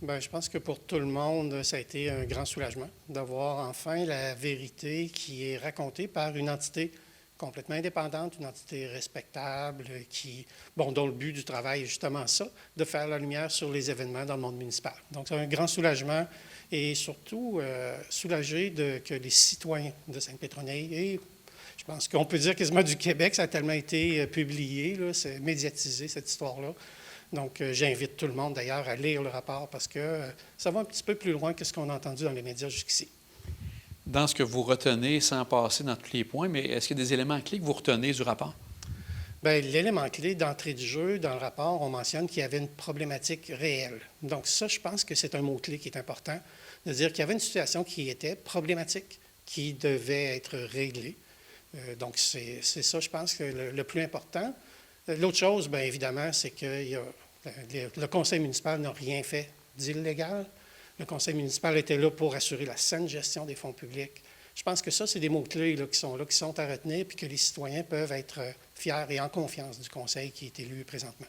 Bien, je pense que pour tout le monde, ça a été un grand soulagement d'avoir enfin la vérité qui est racontée par une entité complètement indépendante, une entité respectable, dont le but du travail est justement ça, de faire la lumière sur les événements dans le monde municipal. Donc, c'est un grand soulagement et surtout soulagé que les citoyens de Sainte-Pétronille et je pense qu'on peut dire quasiment du Québec, ça a tellement été publié, là, c'est médiatisé cette histoire-là. Donc, j'invite tout le monde d'ailleurs à lire le rapport parce que ça va un petit peu plus loin que ce qu'on a entendu dans les médias jusqu'ici. Dans ce que vous retenez, sans passer dans tous les points, mais est-ce qu'il y a des éléments clés que vous retenez du rapport? Bien, l'élément clé d'entrée du jeu, dans le rapport, on mentionne qu'il y avait une problématique réelle. Donc, ça, je pense que c'est un mot-clé qui est important, de dire qu'il y avait une situation qui était problématique, qui devait être réglée. Donc, c'est ça, je pense, que le plus important. L'autre chose, bien évidemment, c'est que le conseil municipal n'a rien fait d'illégal. Le conseil municipal était là pour assurer la saine gestion des fonds publics. Je pense que ça, c'est des mots-clés qui sont à retenir, puis que les citoyens peuvent être fiers et en confiance du conseil qui est élu présentement.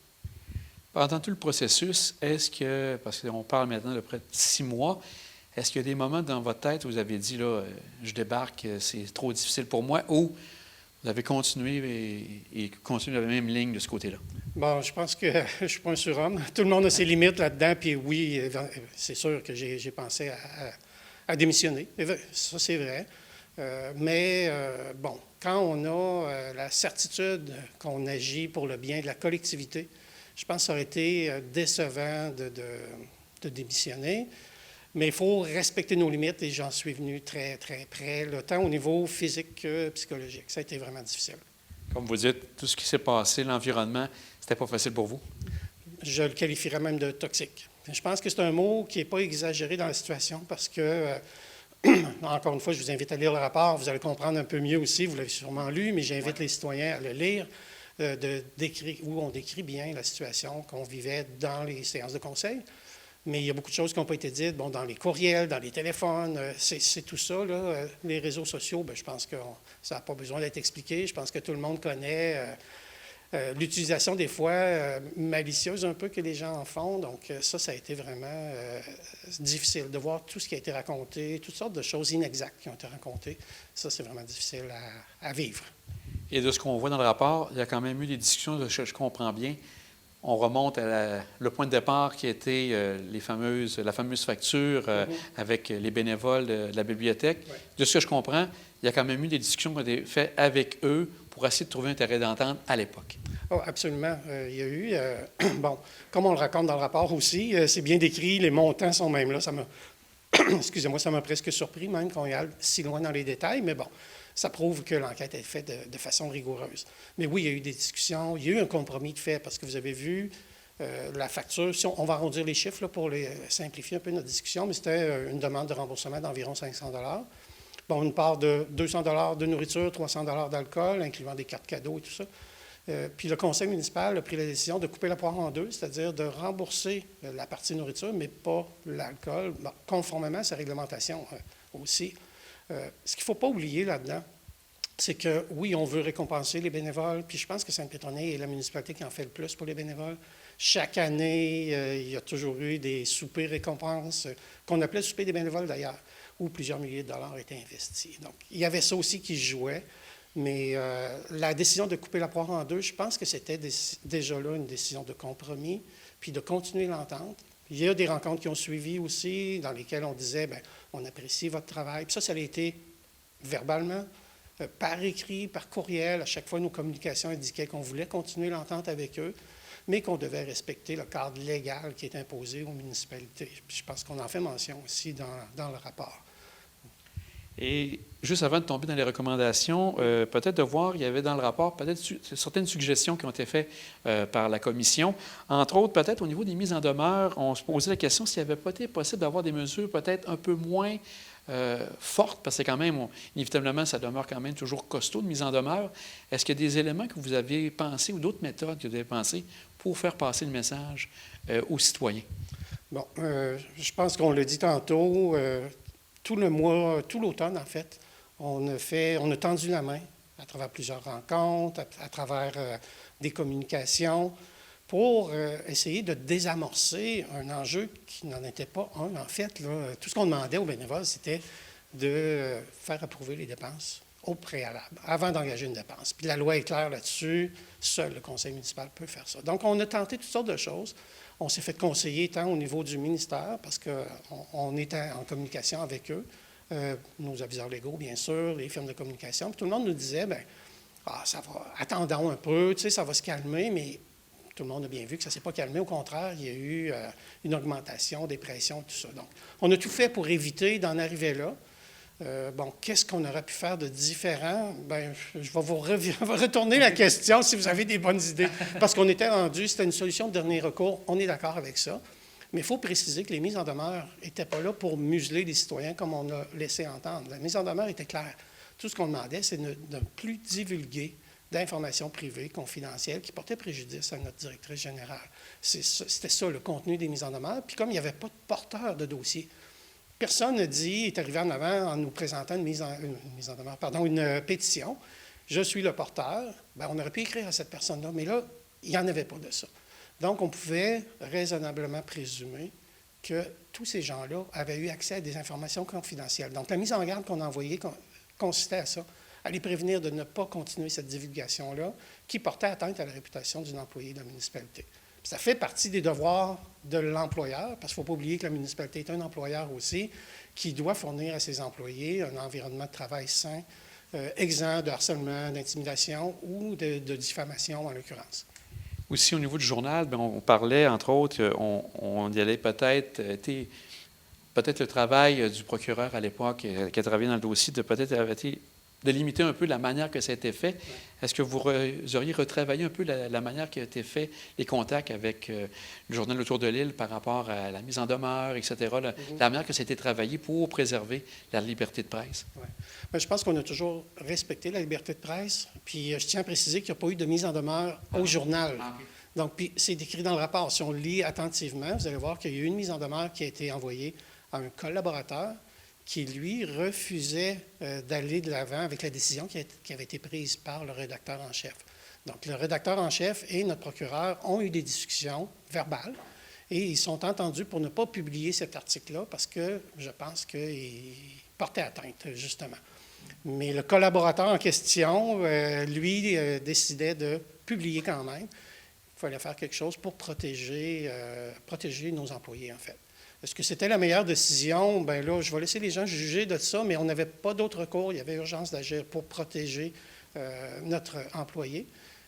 Pendant tout le processus, est-ce que, parce qu'on parle maintenant de près de 6 mois, est-ce qu'il y a des moments dans votre tête où vous avez dit, là, je débarque, c'est trop difficile pour moi, ou vous avez continué et continué la même ligne de ce côté-là? Bon, je pense que je ne suis pas un surhomme. Tout le monde a ses limites là-dedans, puis oui, c'est sûr que j'ai pensé à démissionner. Ça, c'est vrai. Bon, quand on a la certitude qu'on agit pour le bien de la collectivité, je pense que ça aurait été décevant de démissionner. Mais il faut respecter nos limites et j'en suis venu très, très près, tant au niveau physique que psychologique. Ça a été vraiment difficile. Comme vous dites, tout ce qui s'est passé, l'environnement, c'était pas facile pour vous? Je le qualifierais même de toxique. Je pense que c'est un mot qui n'est pas exagéré dans la situation parce que, encore une fois, je vous invite à lire le rapport. Vous allez comprendre un peu mieux aussi. Vous l'avez sûrement lu, mais j'invite les citoyens à le lire, où on décrit bien la situation qu'on vivait dans les séances de conseil. Mais il y a beaucoup de choses qui n'ont pas été dites, dans les courriels, dans les téléphones, c'est tout ça, là. Les réseaux sociaux, bien, je pense que ça n'a pas besoin d'être expliqué. Je pense que tout le monde connaît l'utilisation des fois malicieuse un peu que les gens en font. Donc ça a été vraiment difficile de voir tout ce qui a été raconté, toutes sortes de choses inexactes qui ont été racontées. Ça, c'est vraiment difficile à vivre. Et de ce qu'on voit dans le rapport, il y a quand même eu des discussions, je comprends bien. On remonte à le point de départ qui était la fameuse facture avec les bénévoles de la bibliothèque. Ouais. De ce que je comprends, il y a quand même eu des discussions qui ont été faites avec eux pour essayer de trouver un terrain d'entente à l'époque. Oh, absolument. Il y a eu, comme on le raconte dans le rapport aussi, c'est bien décrit, les montants sont même là. Ça m'a, excusez-moi, ça m'a presque surpris même qu'on y aille si loin dans les détails, mais bon. Ça prouve que l'enquête est faite de façon rigoureuse. Mais oui, il y a eu des discussions, il y a eu un compromis de fait, parce que vous avez vu la facture, si on va arrondir les chiffres là, pour simplifier un peu notre discussion, mais c'était une demande de remboursement d'environ 500 $. Bon, une part de 200 $ de nourriture, 300 $ d'alcool, incluant des cartes cadeaux et tout ça. Puis le conseil municipal a pris la décision de couper la poire en deux, c'est-à-dire de rembourser la partie nourriture, mais pas l'alcool, conformément à sa réglementation aussi. Ce qu'il ne faut pas oublier là-dedans, c'est que, oui, on veut récompenser les bénévoles, puis je pense que Sainte-Pétronille est la municipalité qui en fait le plus pour les bénévoles. Chaque année, il y a toujours eu des soupers récompenses, qu'on appelait soupers des bénévoles d'ailleurs, où plusieurs milliers de dollars étaient investis. Donc, il y avait ça aussi qui se jouait, mais la décision de couper la poire en deux, je pense que c'était déjà là une décision de compromis, puis de continuer l'entente. Il y a des rencontres qui ont suivi aussi, dans lesquelles on disait, bien, on apprécie votre travail. Puis ça a été verbalement, par écrit, par courriel. À chaque fois, nos communications indiquaient qu'on voulait continuer l'entente avec eux, mais qu'on devait respecter le cadre légal qui est imposé aux municipalités. Puis je pense qu'on en fait mention aussi dans le rapport. Et juste avant de tomber dans les recommandations, peut-être de voir, il y avait dans le rapport peut-être certaines suggestions qui ont été faites par la commission. Entre autres, peut-être au niveau des mises en demeure, on se posait la question s'il n'y avait pas été possible d'avoir des mesures peut-être un peu moins fortes, parce que quand même, inévitablement, ça demeure quand même toujours costaud de mise en demeure. Est-ce qu'il y a des éléments que vous avez pensés ou d'autres méthodes que vous avez pensées pour faire passer le message aux citoyens? Bon, je pense qu'on l'a dit tantôt, tout le mois, tout l'automne, en fait, on a tendu la main à travers plusieurs rencontres, à travers des communications, pour essayer de désamorcer un enjeu qui n'en était pas un. En fait, là, tout ce qu'on demandait aux bénévoles, c'était de faire approuver les dépenses au préalable, avant d'engager une dépense. Puis la loi est claire là-dessus, seul le conseil municipal peut faire ça. Donc, on a tenté toutes sortes de choses. On s'est fait conseiller tant au niveau du ministère, parce qu'on était en communication avec eux, nos aviseurs légaux, bien sûr, les firmes de communication. Puis tout le monde nous disait, bien, ça va, attendons un peu, tu sais, ça va se calmer, mais tout le monde a bien vu que ça ne s'est pas calmé. Au contraire, il y a eu une augmentation des pressions, tout ça. Donc, on a tout fait pour éviter d'en arriver là. Qu'est-ce qu'on aurait pu faire de différent? Bien, je vais vous retourner la question si vous avez des bonnes idées. Parce qu'on était rendu, c'était une solution de dernier recours, on est d'accord avec ça. Mais il faut préciser que les mises en demeure n'étaient pas là pour museler les citoyens comme on a laissé entendre. La mise en demeure était claire. Tout ce qu'on demandait, c'est de ne plus divulguer d'informations privées, confidentielles, qui portaient préjudice à notre directrice générale. C'était ça, le contenu des mises en demeure. Puis comme il n'y avait pas de porteur de dossier, personne ne dit, est arrivé en avant en nous présentant une pétition. Je suis le porteur. Bien, on aurait pu écrire à cette personne-là, mais là, il n'y en avait pas de ça. Donc, on pouvait raisonnablement présumer que tous ces gens-là avaient eu accès à des informations confidentielles. Donc, la mise en garde qu'on a envoyée consistait à ça, à les prévenir de ne pas continuer cette divulgation-là qui portait atteinte à la réputation d'un employé de la municipalité. Puis ça fait partie des devoirs de l'employeur, parce qu'il ne faut pas oublier que la municipalité est un employeur aussi, qui doit fournir à ses employés un environnement de travail sain, exempt de harcèlement, d'intimidation ou de diffamation en l'occurrence. Aussi, au niveau du journal, bien, on parlait, entre autres, on y allait peut-être le travail du procureur à l'époque qui a travaillé dans le dossier, de limiter un peu la manière que ça a été fait. Ouais. Est-ce que vous auriez retravaillé un peu la manière qui a été fait, les contacts avec le journal Autour de l'île par rapport à la mise en demeure, etc., la manière que ça a été travaillé pour préserver la liberté de presse? Ouais. Bien, je pense qu'on a toujours respecté la liberté de presse. Puis je tiens à préciser qu'il n'y a pas eu de mise en demeure au journal. Ah, okay. Donc, puis c'est décrit dans le rapport. Si on le lit attentivement, vous allez voir qu'il y a eu une mise en demeure qui a été envoyée à un collaborateur qui, lui, refusait d'aller de l'avant avec la décision qui avait été prise par le rédacteur en chef. Donc, le rédacteur en chef et notre procureur ont eu des discussions verbales et ils sont entendus pour ne pas publier cet article-là parce que je pense qu'il portait atteinte, justement. Mais le collaborateur en question, lui, décidait de publier quand même. Il fallait faire quelque chose pour protéger nos employés, en fait. Est-ce que c'était la meilleure décision? Bien là, je vais laisser les gens juger de ça, mais on n'avait pas d'autre recours. Il y avait urgence d'agir pour protéger notre employé.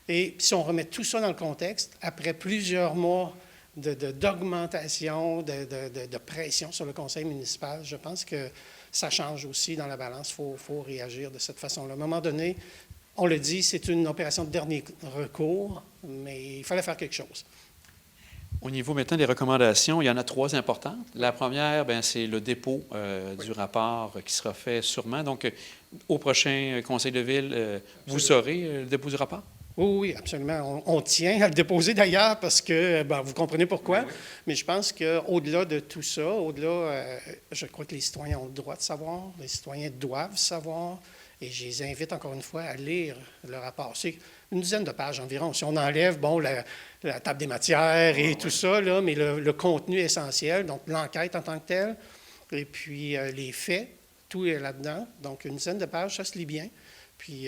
Et si on remet tout ça dans le contexte, après plusieurs mois d'augmentation, de pression sur le conseil municipal, je pense que ça change aussi dans la balance. Il faut réagir de cette façon-là. À un moment donné, on le dit, c'est une opération de dernier recours, mais il fallait faire quelque chose. Au niveau maintenant des recommandations, il y en a 3 importantes. La première, bien, c'est le dépôt du rapport qui sera fait sûrement. Donc, au prochain conseil de ville, vous saurez le dépôt du rapport? Oui, absolument. On tient à le déposer d'ailleurs parce que, vous comprenez pourquoi, oui. Mais je pense qu'au-delà de tout ça, je crois que les citoyens ont le droit de savoir, les citoyens doivent savoir, et je les invite encore une fois à lire le rapport. C'est une dizaine de pages environ. Si on enlève, la table des matières et tout ça, là, mais le contenu essentiel, donc l'enquête en tant que telle, et puis les faits, tout est là-dedans. Donc, une dizaine de pages, ça se lit bien. Puis,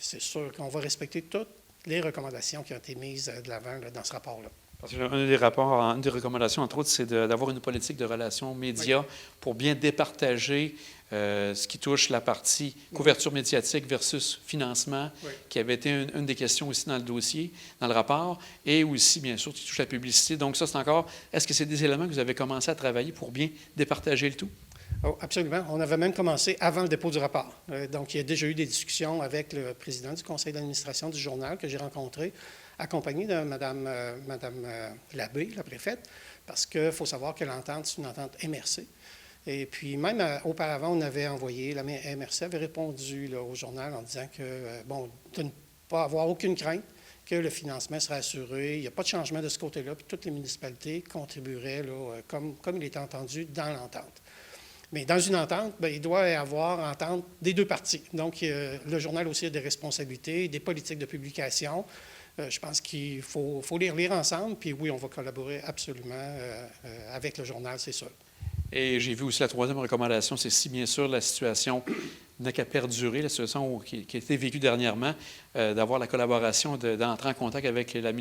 c'est sûr qu'on va respecter toutes les recommandations qui ont été mises de l'avant dans ce rapport-là. Parce que une des recommandations, entre autres, c'est d'avoir une politique de relations médias oui. pour bien départager ce qui touche la partie couverture médiatique versus financement, oui. qui avait été une des questions aussi dans le dossier, dans le rapport, et aussi, bien sûr, qui touche la publicité. Donc ça, c'est encore, est-ce que c'est des éléments que vous avez commencé à travailler pour bien départager le tout? Oh, absolument. On avait même commencé avant le dépôt du rapport. Donc, il y a déjà eu des discussions avec le président du conseil d'administration du journal que j'ai rencontré, accompagné de Mme Labbé, la préfète, parce qu'il faut savoir que l'entente, c'est une entente MRC. Et puis, même auparavant, on avait envoyé, la MRC avait répondu là, au journal en disant que, de ne pas avoir aucune crainte, que le financement serait assuré, il n'y a pas de changement de ce côté-là, puis toutes les municipalités contribueraient là, comme il était entendu dans l'entente. Mais dans une entente, il doit y avoir entente des deux parties. Donc, le journal aussi a des responsabilités, des politiques de publication. Je pense qu'il faut les relire ensemble, puis oui, on va collaborer absolument avec le journal, c'est sûr. Et j'ai vu aussi la troisième recommandation, c'est si bien sûr la situation n'a qu'à perdurer, la situation qui a été vécue dernièrement, d'avoir la collaboration, d'entrer en contact avec tout le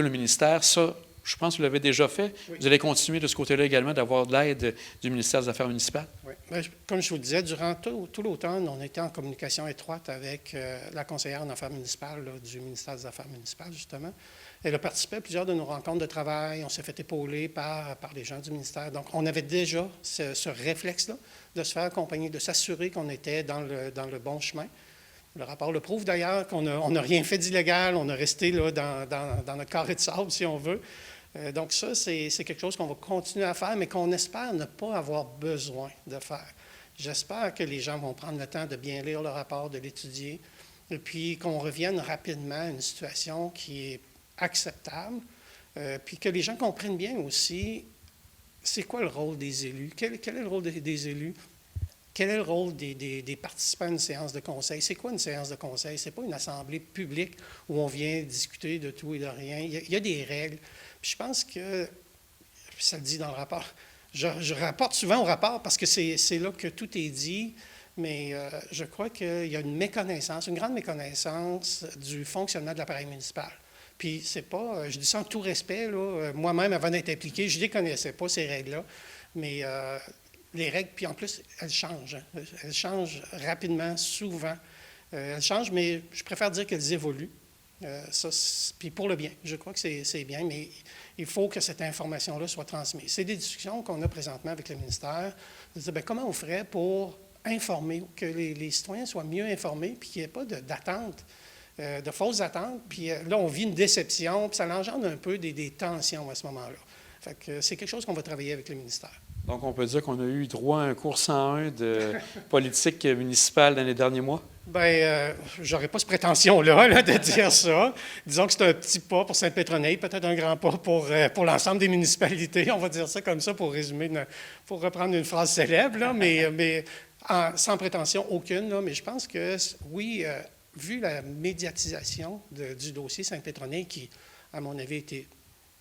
ministère. Ça, je pense que vous l'avez déjà fait. Oui. Vous allez continuer de ce côté-là également, d'avoir de l'aide du ministère des Affaires municipales? Oui. Bien, comme je vous le disais, durant tout l'automne, on était en communication étroite avec la conseillère en affaires municipales du ministère des Affaires municipales, justement. Elle a participé à plusieurs de nos rencontres de travail. On s'est fait épauler par les gens du ministère. Donc, on avait déjà ce réflexe-là de se faire accompagner, de s'assurer qu'on était dans le bon chemin. Le rapport le prouve d'ailleurs qu'on n'a rien fait d'illégal. On est resté là, dans notre carré de sable, si on veut. Donc ça, c'est quelque chose qu'on va continuer à faire, mais qu'on espère ne pas avoir besoin de faire. J'espère que les gens vont prendre le temps de bien lire le rapport, de l'étudier, et puis qu'on revienne rapidement à une situation qui est acceptable, puis que les gens comprennent bien aussi c'est quoi le rôle des élus, quel est le rôle des élus, quel est le rôle des participants à une séance de conseil. C'est quoi une séance de conseil? Ce n'est pas une assemblée publique où on vient discuter de tout et de rien. Il y a des règles. Puis je pense que, ça le dit dans le rapport, je rapporte souvent au rapport parce que c'est là que tout est dit, mais je crois qu'il y a une méconnaissance, une grande méconnaissance du fonctionnement de l'appareil municipal. Puis c'est pas, je dis ça en tout respect, là, moi-même, avant d'être impliqué, je ne les connaissais pas, ces règles-là, mais les règles, puis en plus, elles changent. Hein. Elles changent rapidement, souvent. Elles changent, mais je préfère dire qu'elles évoluent. Puis pour le bien, je crois que c'est bien, mais il faut que cette information-là soit transmise. C'est des discussions qu'on a présentement avec le ministère. De dire, bien, comment on ferait pour informer, que les citoyens soient mieux informés, puis qu'il n'y ait pas d'attente, de fausses attentes. Puis là, on vit une déception, puis ça engendre un peu des tensions à ce moment-là. Fait que c'est quelque chose qu'on va travailler avec le ministère. Donc, on peut dire qu'on a eu droit à un cours 101 de politique municipale dans les derniers mois? Bien, j'aurais pas cette prétention-là de dire ça. Disons que c'est un petit pas pour Sainte-Pétronille, peut-être un grand pas pour l'ensemble des municipalités. On va dire ça comme ça pour résumer, pour reprendre une phrase célèbre, là, mais sans prétention aucune. Là, mais je pense que, oui, vu la médiatisation du dossier Sainte-Pétronille, qui, à mon avis, était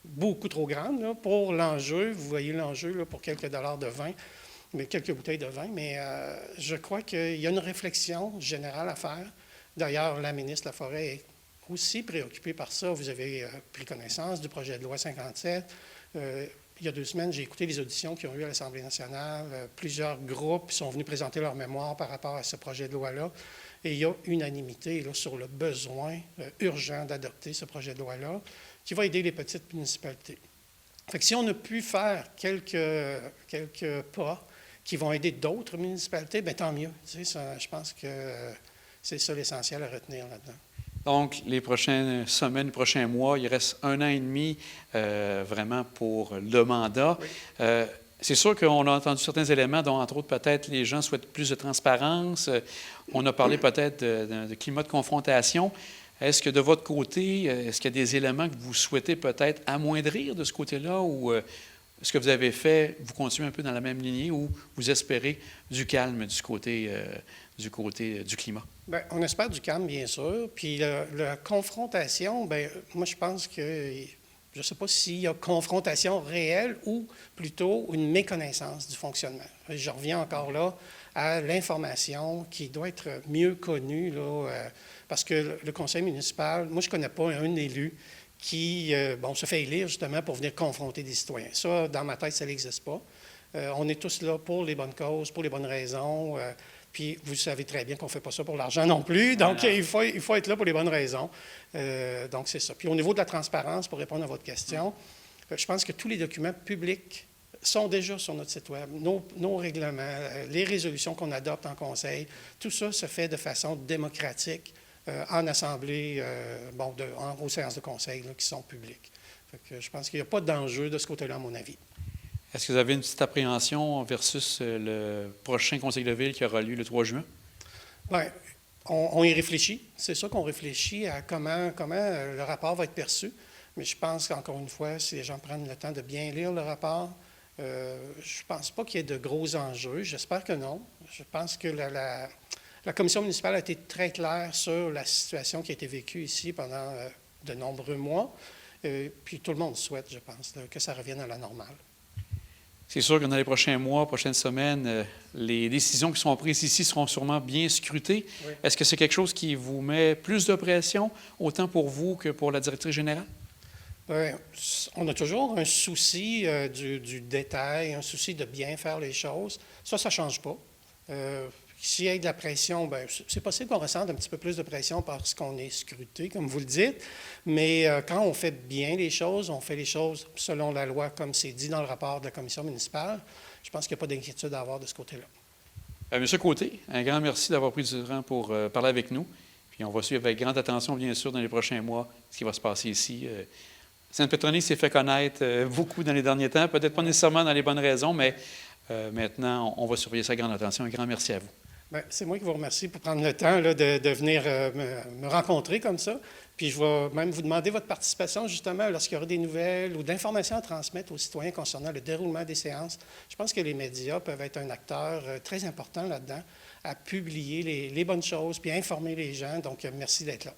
beaucoup trop grande là, pour l'enjeu, vous voyez l'enjeu là, pour quelques dollars de vin, mais quelques bouteilles de vin, mais je crois qu'il y a une réflexion générale à faire. D'ailleurs, la ministre Laforêt est aussi préoccupée par ça. Vous avez pris connaissance du projet de loi 57. Il y a 2 semaines, j'ai écouté les auditions qui ont eu à l'Assemblée nationale. Plusieurs groupes sont venus présenter leur mémoire par rapport à ce projet de loi-là. Et il y a unanimité là, sur le besoin urgent d'adopter ce projet de loi-là qui va aider les petites municipalités. Fait que si on a pu faire quelques pas qui vont aider d'autres municipalités, bien tant mieux. Tu sais, ça, je pense que c'est ça l'essentiel à retenir là-dedans. Donc, les prochaines semaines, les prochains mois, il reste 1 an et demi vraiment pour le mandat. Oui. C'est sûr qu'on a entendu certains éléments dont, entre autres, peut-être les gens souhaitent plus de transparence. On a parlé peut-être de climat de confrontation. Est-ce que de votre côté, est-ce qu'il y a des éléments que vous souhaitez peut-être amoindrir de ce côté-là ou ce que vous avez fait, vous continuez un peu dans la même lignée ou vous espérez du calme du côté du climat? Bien, on espère du calme, bien sûr. Puis la confrontation, bien, moi, je pense que je ne sais pas s'il y a confrontation réelle ou plutôt une méconnaissance du fonctionnement. Je reviens encore là à l'information qui doit être mieux connue, là, parce que le conseil municipal, moi, je ne connais pas un élu qui se fait élire justement pour venir confronter des citoyens. Ça, dans ma tête, ça n'existe pas. On est tous là pour les bonnes causes, pour les bonnes raisons. Puis vous savez très bien qu'on ne fait pas ça pour l'argent non plus. Donc, il faut être là pour les bonnes raisons. Donc, c'est ça. Puis au niveau de la transparence, pour répondre à votre question, je pense que tous les documents publics sont déjà sur notre site Web. Nos règlements, les résolutions qu'on adopte en conseil, tout ça se fait de façon démocratique en assemblée, aux séances de conseil là, qui sont publiques. Fait que je pense qu'il n'y a pas d'enjeu de ce côté-là, à mon avis. Est-ce que vous avez une petite appréhension versus le prochain conseil de ville qui aura lieu le 3 juin? Bien, on y réfléchit. C'est ça qu'on réfléchit à comment le rapport va être perçu. Mais je pense qu'encore une fois, si les gens prennent le temps de bien lire le rapport, je ne pense pas qu'il y ait de gros enjeux. J'espère que non. Je pense que La commission municipale a été très claire sur la situation qui a été vécue ici pendant de nombreux mois. Puis tout le monde souhaite, je pense, que ça revienne à la normale. C'est sûr que dans les prochains mois, prochaines semaines, les décisions qui sont prises ici seront sûrement bien scrutées. Oui. Est-ce que c'est quelque chose qui vous met plus de pression, autant pour vous que pour la directrice générale? Bien, on a toujours un souci du détail, un souci de bien faire les choses. Ça ne change pas. S'il y a de la pression, bien, c'est possible qu'on ressente un petit peu plus de pression parce qu'on est scruté, comme vous le dites, mais quand on fait bien les choses, on fait les choses selon la loi, comme c'est dit dans le rapport de la commission municipale, je pense qu'il n'y a pas d'inquiétude à avoir de ce côté-là. Monsieur Côté, un grand merci d'avoir pris du temps pour parler avec nous. Puis on va suivre avec grande attention, bien sûr, dans les prochains mois, ce qui va se passer ici. Sainte-Pétronie s'est fait connaître beaucoup dans les derniers temps, peut-être pas nécessairement dans les bonnes raisons, mais maintenant, on va surveiller ça avec grande attention. Un grand merci à vous. Bien, c'est moi qui vous remercie pour prendre le temps là, de venir me rencontrer comme ça. Puis je vais même vous demander votre participation justement lorsqu'il y aura des nouvelles ou d'informations à transmettre aux citoyens concernant le déroulement des séances. Je pense que les médias peuvent être un acteur très important là-dedans, à publier les bonnes choses puis à informer les gens. Donc, merci d'être là.